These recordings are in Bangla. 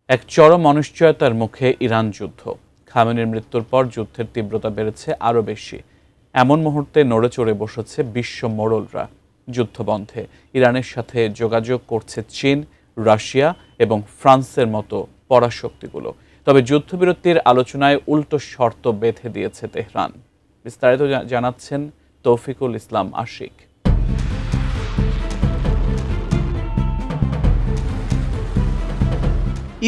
এক চরম অনিশ্চয়তার মুখে ইরান যুদ্ধ। খামেনির মৃত্যুর পর যুদ্ধের তীব্রতা বেড়েছে আরও বেশি। এমন মুহূর্তে নড়েচড়ে বসেছে বিশ্ব মোড়লরা। যুদ্ধবন্ধে ইরানের সাথে যোগাযোগ করছে চীন, রাশিয়া এবং ফ্রান্সের মতো পরাশক্তিগুলো। তবে যুদ্ধবিরতির আলোচনায় উল্টো শর্ত বেঁধে দিয়েছে তেহরান। বিস্তারিত জানাচ্ছেন তৌফিকুল ইসলাম আশিক।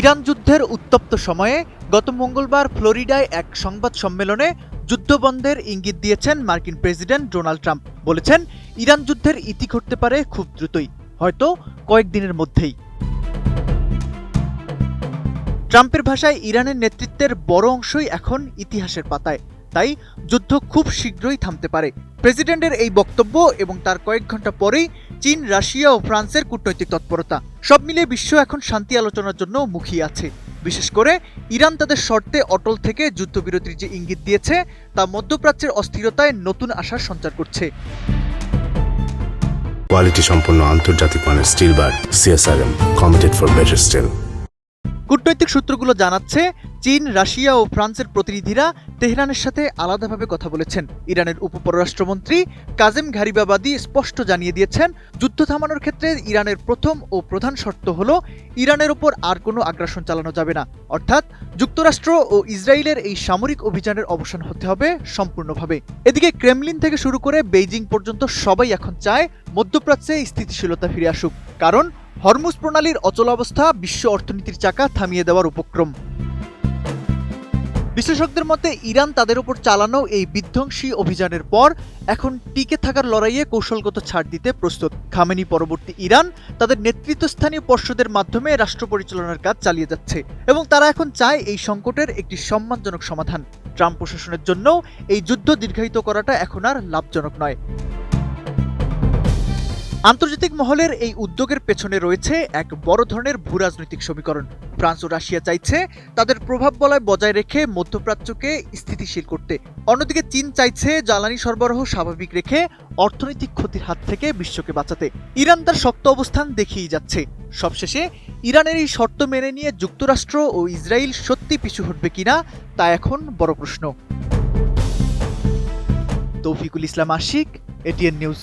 ইরান যুদ্ধের উত্তপ্ত সময়ে গত মঙ্গলবার ফ্লোরিডায় এক সংবাদ সম্মেলনে যুদ্ধবন্ধের ইঙ্গিত দিয়েছেন মার্কিন প্রেসিডেন্ট ডোনাল্ড ট্রাম্প। বলেছেন, ইরান যুদ্ধের ইতি ঘটতে পারে খুব দ্রুতই, হয়তো কয়েকদিনের মধ্যেই। ট্রাম্পের ভাষায় ইরানের নেতৃত্বের বড় অংশই এখন ইতিহাসের পাতায়, তাই যুদ্ধ খুব শীঘ্রই থামতে পারে। প্রেসিডেন্টের এই বক্তব্য এবং তার কয়েক ঘন্টা পরেই চীন, রাশিয়া ও ফ্রান্সের কূটনৈতিক তৎপরতা, সব মিলিয়ে বিশ্ব এখন শান্তি আলোচনার জন্য মুখিয়ে আছে। বিশেষ করে ইরান তাদের শর্তে অটল থেকে যুদ্ধবিরতির যে ইঙ্গিত দিয়েছে, তা মধ্যপ্রাচ্যের অস্থিরতায় নতুন আশার সঞ্চার করছে। কোয়ালিটি সম্পন্ন আন্তর্জাতিক মানের still bar CSRM, committed for better still. কূটনৈতিক সূত্রগুলো জানাচ্ছে, চীন, রাশিয়া ও ফ্রান্সের প্রতিনিধিরা তেহরানের সাথে আলাদাভাবে কথা বলেছেন। ইরানের উপপররাষ্ট্রমন্ত্রী কাজেম ঘারিবাবাদি স্পষ্ট জানিয়ে দিয়েছেন, যুদ্ধ থামানোর ক্ষেত্রে ইরানের প্রথম ও প্রধান শর্ত হল ইরানের ওপর আর কোনো আগ্রাসন চালানো যাবে না, অর্থাৎ যুক্তরাষ্ট্র ও ইসরায়েলের এই সামরিক অভিযানের অবসান হতে হবে সম্পূর্ণভাবে। এদিকে ক্রেমলিন থেকে শুরু করে বেইজিং পর্যন্ত সবাই এখন চায় মধ্যপ্রাচ্যে স্থিতিশীলতা ফিরে আসুক, কারণ হরমুজ প্রণালীর অচলাবস্থা বিশ্ব অর্থনীতির চাকা থামিয়ে দেওয়ার উপক্রম। বিশ্লেষকদের মতে, ইরান তাদের উপর চালানো এই বিধ্বংসী অভিযানের পর এখন টিকে থাকার লড়াইয়ে কৌশলগত ছাড় দিতে প্রস্তুত। খামেনি পরবর্তী ইরান তাদের নেতৃত্বস্থানীয় পর্ষদের মাধ্যমে রাষ্ট্র পরিচালনার কাজ চালিয়ে যাচ্ছে এবং তারা এখন চায় এই সংকটের একটি সম্মানজনক সমাধান। ট্রাম্প প্রশাসনের জন্য এই যুদ্ধ দীর্ঘায়িত করাটা এখন আর লাভজনক নয়। আন্তর্জাতিক মহলের এই উদ্যোগের পেছনে রয়েছে এক বড় ধরনের ভূরাজনৈতিক সমীকরণ। ফ্রান্স ও রাশিয়া চাইছে তাদের প্রভাব বলয় বজায় রেখে মধ্যপ্রাচ্যকে স্থিতিশীল করতে। অন্যদিকে চীন চাইছে জ্বালানি সরবরাহ স্বাভাবিক রেখে অর্থনৈতিক ক্ষতির হাত থেকে বিশ্বকে বাঁচাতে। ইরান তার শক্ত অবস্থান দেখিয়ে যাচ্ছে। সবশেষে ইরানের এই শর্ত মেনে নিয়ে যুক্তরাষ্ট্র ও ইসরায়েল সত্যি পিছু হটবে কিনা, তা এখন বড় প্রশ্ন। তৌফিকুল ইসলাম আশিক, এটিএন নিউজ।